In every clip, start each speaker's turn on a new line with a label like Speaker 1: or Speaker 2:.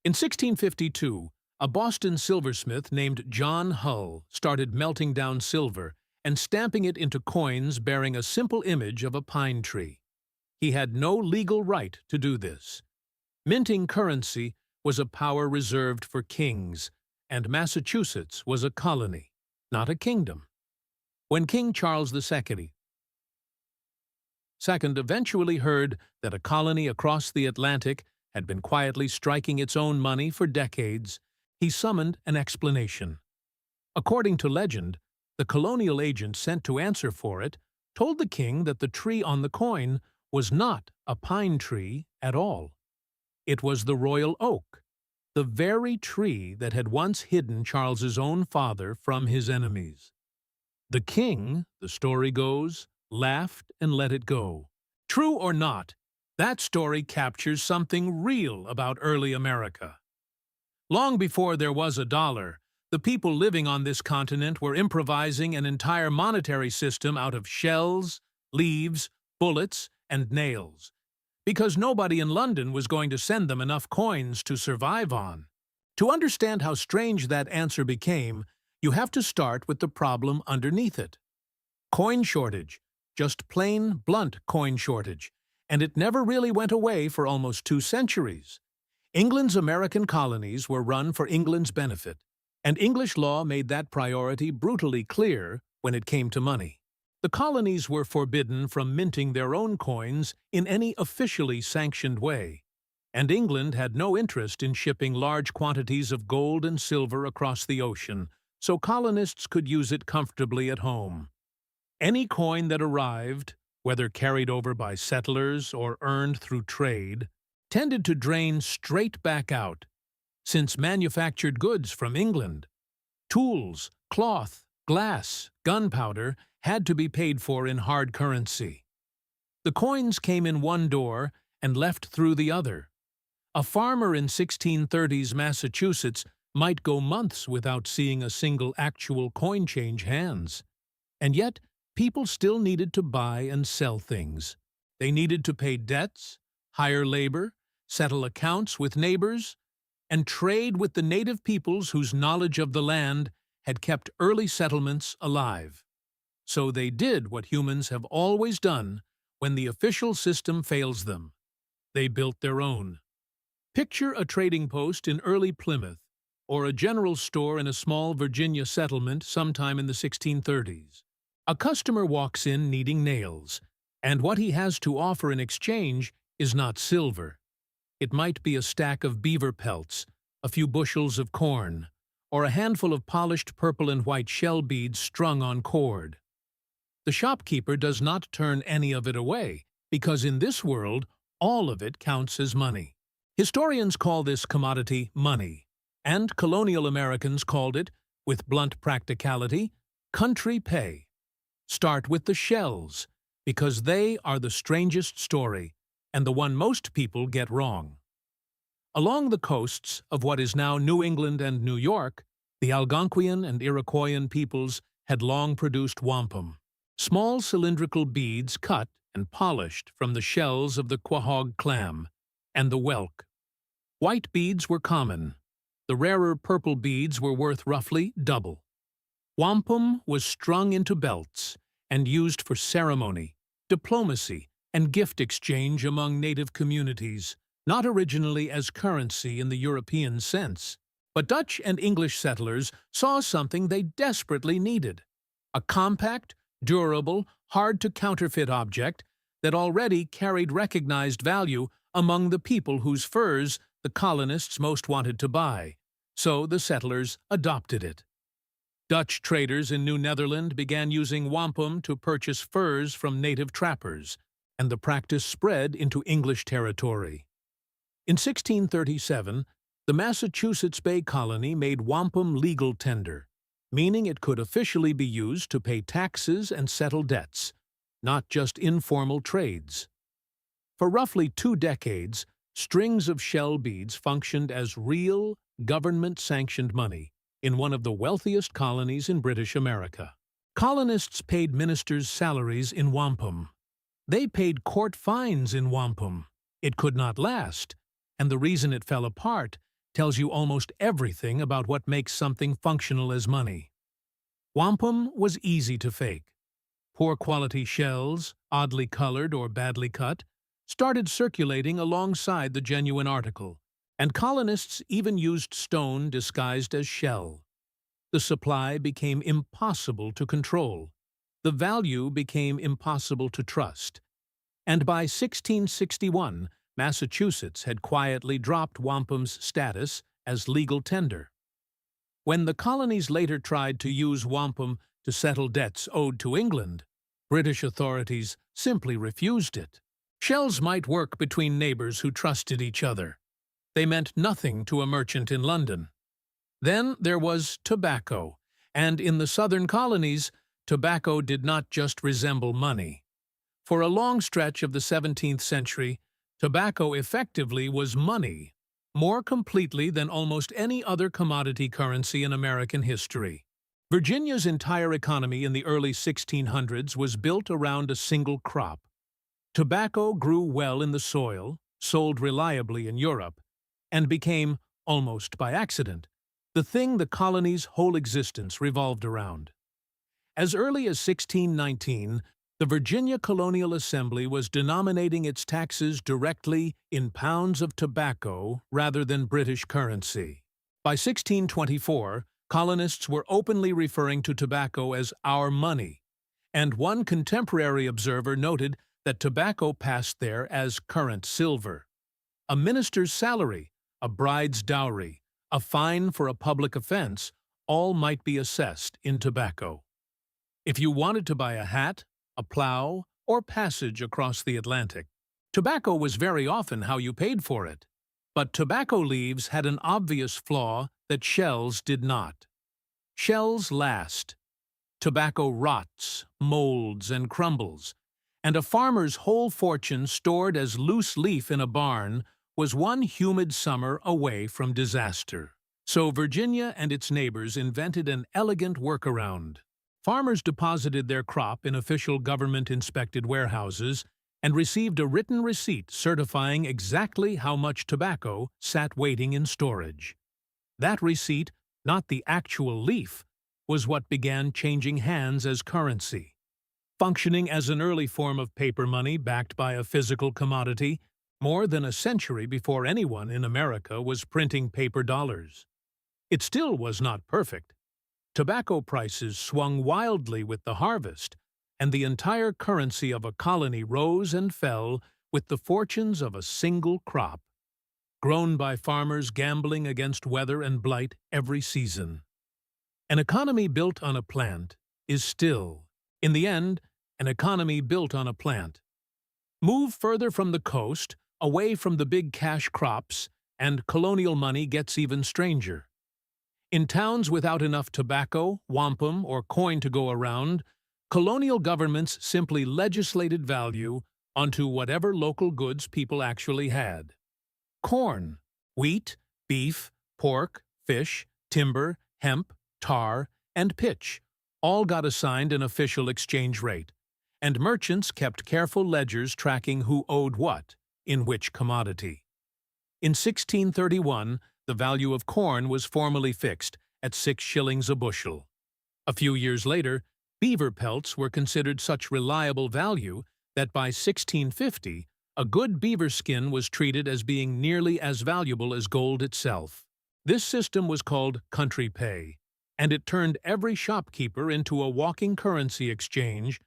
Speaker 1: In 1652, a Boston silversmith named John Hull started melting down silver and stamping it into coins bearing a simple image of a pine tree. He had no legal right to do this. Minting currency was a power reserved for kings, and Massachusetts was a colony, not a kingdom. When King Charles II eventually heard that a colony across the Atlantic had been quietly striking its own money for decades, he summoned an explanation. According to legend, the colonial agent sent to answer for it told the king that the tree on the coin was not a pine tree at all. It was the royal oak, the very tree that had once hidden Charles's own father from his enemies. The king, the story goes, laughed and let it go. True or not, that story captures something real about early America. Long before there was a dollar, the people living on this continent were improvising an entire monetary system out of shells, leaves, bullets, and nails, because nobody in London was going to send them enough coins to survive on. To understand how strange that answer became, you have to start with the problem underneath it. Coin shortage, just plain, blunt coin shortage, and it never really went away for almost 2 centuries. England's American colonies were run for England's benefit, and English law made that priority brutally clear when it came to money. The colonies were forbidden from minting their own coins in any officially sanctioned way, and England had no interest in shipping large quantities of gold and silver across the ocean, so colonists could use it comfortably at home. Any coin that arrived, whether carried over by settlers or earned through trade, tended to drain straight back out, since manufactured goods from England, tools, cloth, glass, gunpowder, had to be paid for in hard currency. The coins came in one door and left through the other. A farmer in 1630s Massachusetts might go months without seeing a single actual coin change hands. And yet, people still needed to buy and sell things. They needed to pay debts, hire labor, settle accounts with neighbors, and trade with the native peoples whose knowledge of the land had kept early settlements alive. So they did what humans have always done when the official system fails them. They built their own. Picture a trading post in early Plymouth, or a general store in a small Virginia settlement sometime in the 1630s. A customer walks in needing nails, and what he has to offer in exchange is not silver. It might be a stack of beaver pelts, a few bushels of corn, or a handful of polished purple and white shell beads strung on cord. The shopkeeper does not turn any of it away, because in this world, all of it counts as money. Historians call this commodity money, and colonial Americans called it, with blunt practicality, country pay. Start with the shells, because they are the strangest story, and the one most people get wrong. Along the coasts of what is now New England and New York, the Algonquian and Iroquoian peoples had long produced wampum, small cylindrical beads cut and polished from the shells of the quahog clam and the whelk. White beads were common. The rarer purple beads were worth roughly double. Wampum was strung into belts and used for ceremony, diplomacy, and gift exchange among native communities, not originally as currency in the European sense. But Dutch and English settlers saw something they desperately needed: a compact, durable, hard-to-counterfeit object that already carried recognized value among the people whose furs the colonists most wanted to buy, so the settlers adopted it. Dutch traders in New Netherland began using wampum to purchase furs from native trappers, and the practice spread into English territory. In 1637, the Massachusetts Bay Colony made wampum legal tender, meaning it could officially be used to pay taxes and settle debts, not just informal trades. For roughly 2 decades, strings of shell beads functioned as real, government-sanctioned money in one of the wealthiest colonies in British America. Colonists paid ministers' salaries in wampum. They paid court fines in wampum. It could not last, and the reason it fell apart tells you almost everything about what makes something functional as money. Wampum was easy to fake. Poor quality shells, oddly colored or badly cut, started circulating alongside the genuine article, and colonists even used stone disguised as shell. The supply became impossible to control. The value became impossible to trust. And by 1661, Massachusetts had quietly dropped wampum's status as legal tender. When the colonies later tried to use wampum to settle debts owed to England, British authorities simply refused it. Shells might work between neighbors who trusted each other. They meant nothing to a merchant in London. Then there was tobacco, and in the southern colonies, tobacco did not just resemble money. For a long stretch of the 17th century, tobacco effectively was money, more completely than almost any other commodity currency in American history. Virginia's entire economy in the early 1600s was built around a single crop. Tobacco grew well in the soil, sold reliably in Europe, and became, almost by accident, the thing the colony's whole existence revolved around. As early as 1619, the Virginia Colonial Assembly was denominating its taxes directly in pounds of tobacco rather than British currency. By 1624, colonists were openly referring to tobacco as our money, and one contemporary observer noted that tobacco passed there as current silver. A minister's salary, a bride's dowry, a fine for a public offense, all might be assessed in tobacco. If you wanted to buy a hat, a plow, or passage across the Atlantic, tobacco was very often how you paid for it. But tobacco leaves had an obvious flaw that shells did not. Shells last. Tobacco rots, molds, and crumbles, and a farmer's whole fortune stored as loose leaf in a barn was one humid summer away from disaster. So Virginia and its neighbors invented an elegant workaround. Farmers deposited their crop in official government-inspected warehouses and received a written receipt certifying exactly how much tobacco sat waiting in storage. That receipt, not the actual leaf, was what began changing hands as currency. Functioning as an early form of paper money backed by a physical commodity, more than a century before anyone in America was printing paper dollars. It still was not perfect. Tobacco prices swung wildly with the harvest, and the entire currency of a colony rose and fell with the fortunes of a single crop, grown by farmers gambling against weather and blight every season. An economy built on a plant is still, in the end, an economy built on a plant. Move further from the coast, away from the big cash crops, and colonial money gets even stranger. In towns without enough tobacco, wampum, or coin to go around, colonial governments simply legislated value onto whatever local goods people actually had. Corn, wheat, beef, pork, fish, timber, hemp, tar, and pitch all got assigned an official exchange rate, and merchants kept careful ledgers tracking who owed what, in which commodity. In 1631, the value of corn was formally fixed at 6 shillings a bushel. A few years later, beaver pelts were considered such reliable value that by 1650, a good beaver skin was treated as being nearly as valuable as gold itself. This system was called country pay, and it turned every shopkeeper into a walking currency exchange,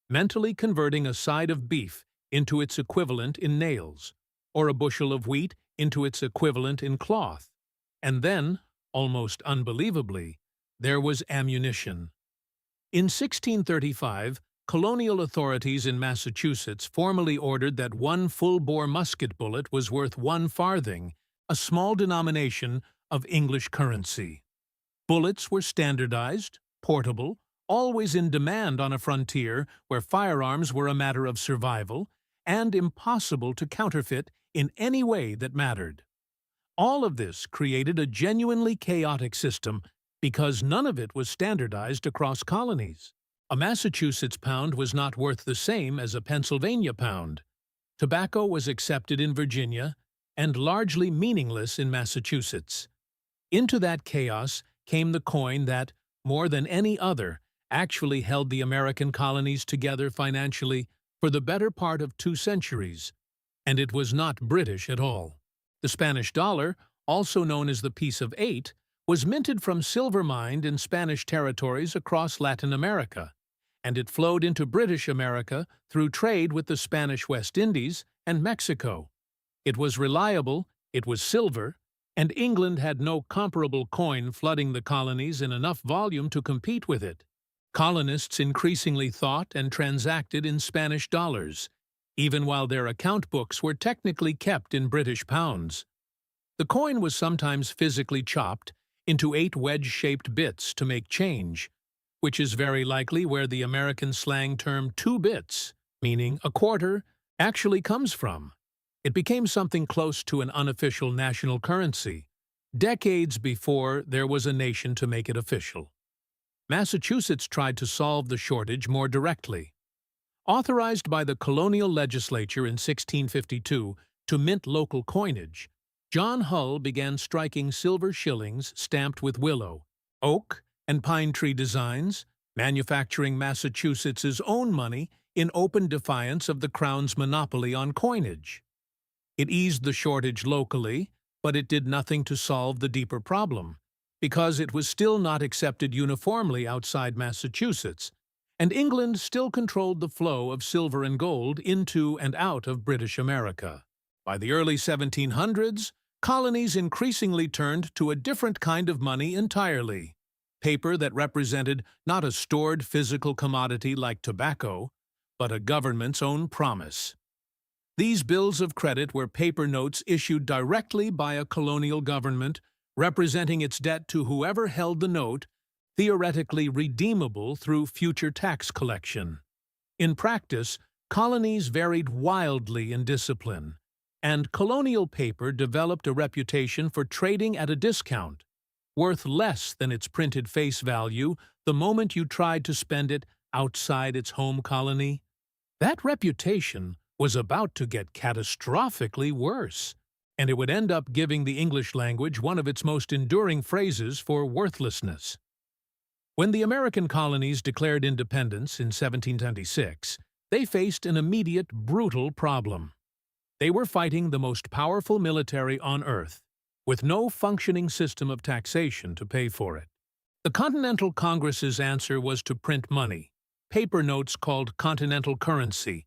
Speaker 1: mentally converting a side of beef into its equivalent in nails, or a bushel of wheat into its equivalent in cloth. And then, almost unbelievably, there was ammunition. In 1635, colonial authorities in Massachusetts formally ordered that one full-bore musket bullet was worth 1 farthing, a small denomination of English currency. Bullets were standardized, portable, always in demand on a frontier where firearms were a matter of survival, and impossible to counterfeit in any way that mattered. All of this created a genuinely chaotic system because none of it was standardized across colonies. A Massachusetts pound was not worth the same as a Pennsylvania pound. Tobacco was accepted in Virginia, and largely meaningless in Massachusetts. Into that chaos came the coin that, more than any other, actually held the American colonies together financially for the better part of 2 centuries, and it was not British at all. The Spanish dollar, also known as the Piece of Eight, was minted from silver mined in Spanish territories across Latin America, and it flowed into British America through trade with the Spanish West Indies and Mexico. It was reliable, it was silver, and England had no comparable coin flooding the colonies in enough volume to compete with it. Colonists increasingly thought and transacted in Spanish dollars, even while their account books were technically kept in British pounds. The coin was sometimes physically chopped into 8 wedge-shaped bits to make change, which is very likely where the American slang term 2 bits, meaning a quarter, actually comes from. It became something close to an unofficial national currency, decades before there was a nation to make it official. Massachusetts tried to solve the shortage more directly. Authorized by the colonial legislature in 1652 to mint local coinage, John Hull began striking silver shillings stamped with willow, oak, and pine tree designs, manufacturing Massachusetts's own money in open defiance of the Crown's monopoly on coinage. It eased the shortage locally, but it did nothing to solve the deeper problem, because it was still not accepted uniformly outside Massachusetts, and England still controlled the flow of silver and gold into and out of British America. By the early 1700s, colonies increasingly turned to a different kind of money entirely, paper that represented not a stored physical commodity like tobacco, but a government's own promise. These bills of credit were paper notes issued directly by a colonial government, representing its debt to whoever held the note, theoretically redeemable through future tax collection. In practice, colonies varied wildly in discipline, and colonial paper developed a reputation for trading at a discount, worth less than its printed face value the moment you tried to spend it outside its home colony. That reputation was about to get catastrophically worse, and it would end up giving the English language one of its most enduring phrases for worthlessness. When the American colonies declared independence in 1776, they faced an immediate, brutal problem. They were fighting the most powerful military on Earth, with no functioning system of taxation to pay for it. The Continental Congress's answer was to print money, paper notes called Continental currency,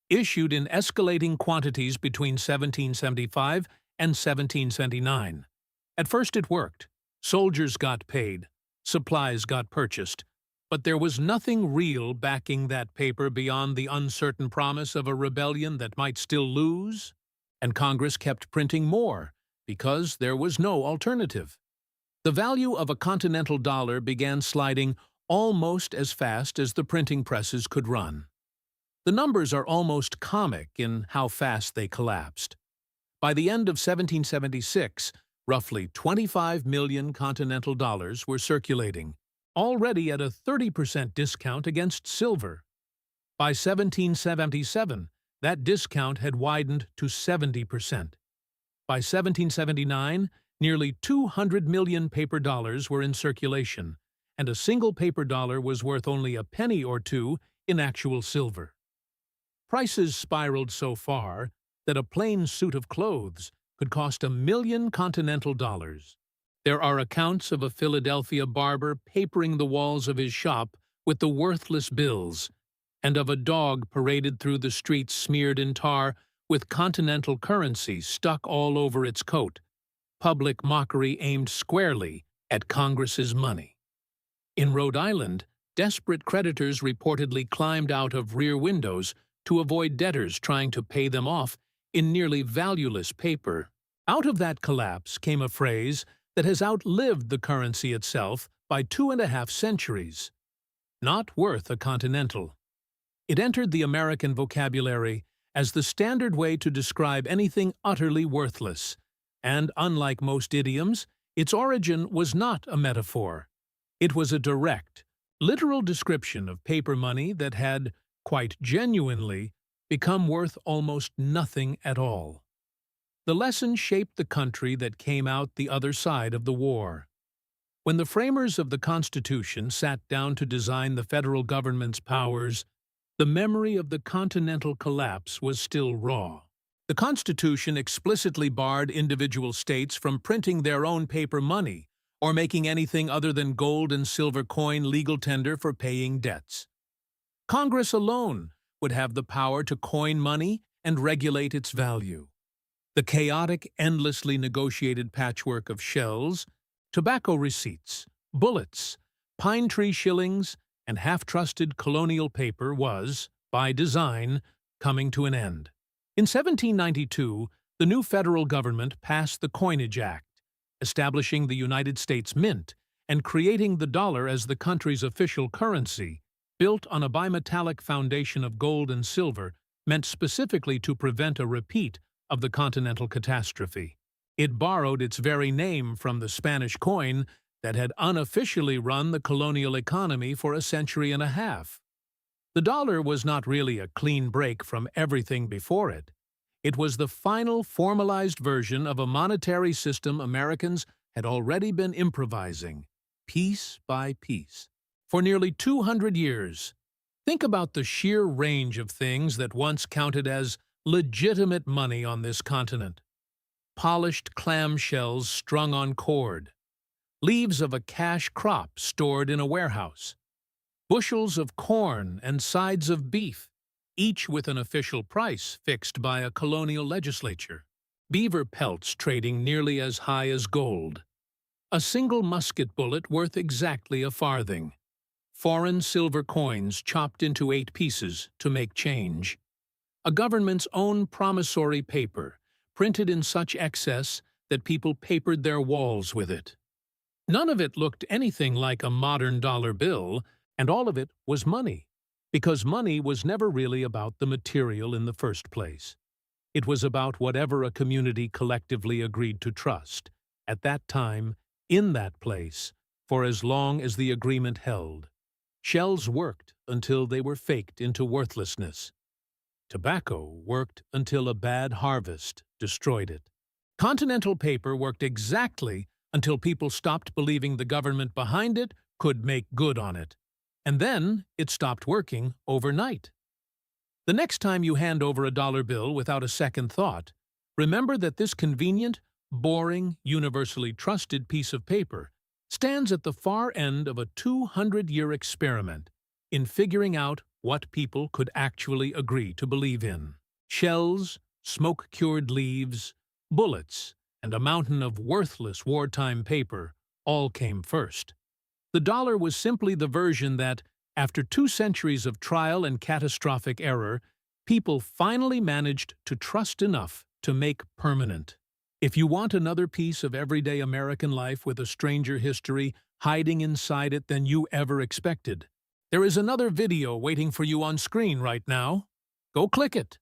Speaker 1: issued in escalating quantities between 1775 and 1779. At first it worked. Soldiers got paid, supplies got purchased, but there was nothing real backing that paper beyond the uncertain promise of a rebellion that might still lose, and Congress kept printing more because there was no alternative. The value of a continental dollar began sliding almost as fast as the printing presses could run. The numbers are almost comic in how fast they collapsed. By the end of 1776, roughly 25 million continental dollars were circulating, already at a 30% discount against silver. By 1777, that discount had widened to 70%. By 1779, nearly 200 million paper dollars were in circulation, and a single paper dollar was worth only a penny or two in actual silver. Prices spiraled so far that a plain suit of clothes could cost $1 million continental dollars. There are accounts of a Philadelphia barber papering the walls of his shop with the worthless bills, and of a dog paraded through the streets smeared in tar with continental currency stuck all over its coat, public mockery aimed squarely at Congress's money. In Rhode Island, desperate creditors reportedly climbed out of rear windows to avoid debtors trying to pay them off in nearly valueless paper. Out of that collapse came a phrase that has outlived the currency itself by 2.5 centuries: not worth a continental. It entered the American vocabulary as the standard way to describe anything utterly worthless, and unlike most idioms, its origin was not a metaphor. It was a direct, literal description of paper money that had, quite genuinely, become worth almost nothing at all. The lesson shaped the country that came out the other side of the war. When the framers of the Constitution sat down to design the federal government's powers, the memory of the Continental collapse was still raw. The Constitution explicitly barred individual states from printing their own paper money or making anything other than gold and silver coin legal tender for paying debts. Congress alone would have the power to coin money and regulate its value. The chaotic, endlessly negotiated patchwork of shells, tobacco receipts, bullets, pine tree shillings, and half-trusted colonial paper was, by design, coming to an end. In 1792, the new federal government passed the Coinage Act, establishing the United States Mint and creating the dollar as the country's official currency, built on a bimetallic foundation of gold and silver, meant specifically to prevent a repeat of the Continental catastrophe. It borrowed its very name from the Spanish coin that had unofficially run the colonial economy for a century and a half. The dollar was not really a clean break from everything before it. It was the final formalized version of a monetary system Americans had already been improvising, piece by piece, for nearly 200 years. Think about the sheer range of things that once counted as legitimate money on this continent. Polished clamshells strung on cord, leaves of a cash crop stored in a warehouse, bushels of corn and sides of beef, each with an official price fixed by a colonial legislature, beaver pelts trading nearly as high as gold, a single musket bullet worth exactly a farthing, foreign silver coins chopped into 8 pieces to make change, a government's own promissory paper printed in such excess that people papered their walls with it. None of it looked anything like a modern dollar bill, and all of it was money, because money was never really about the material in the first place. It was about whatever a community collectively agreed to trust, at that time, in that place, for as long as the agreement held. Shells worked until they were faked into worthlessness. Tobacco worked until a bad harvest destroyed it. Continental paper worked exactly until people stopped believing the government behind it could make good on it. And then it stopped working overnight. The next time you hand over a dollar bill without a second thought, remember that this convenient, boring, universally trusted piece of paper stands at the far end of a 200-year experiment in figuring out what people could actually agree to believe in. Shells, smoke-cured leaves, bullets, and a mountain of worthless wartime paper all came first. The dollar was simply the version that, after 2 centuries of trial and catastrophic error, people finally managed to trust enough to make permanent. If you want another piece of everyday American life with a stranger history hiding inside it than you ever expected, there is another video waiting for you on screen right now. Go click it.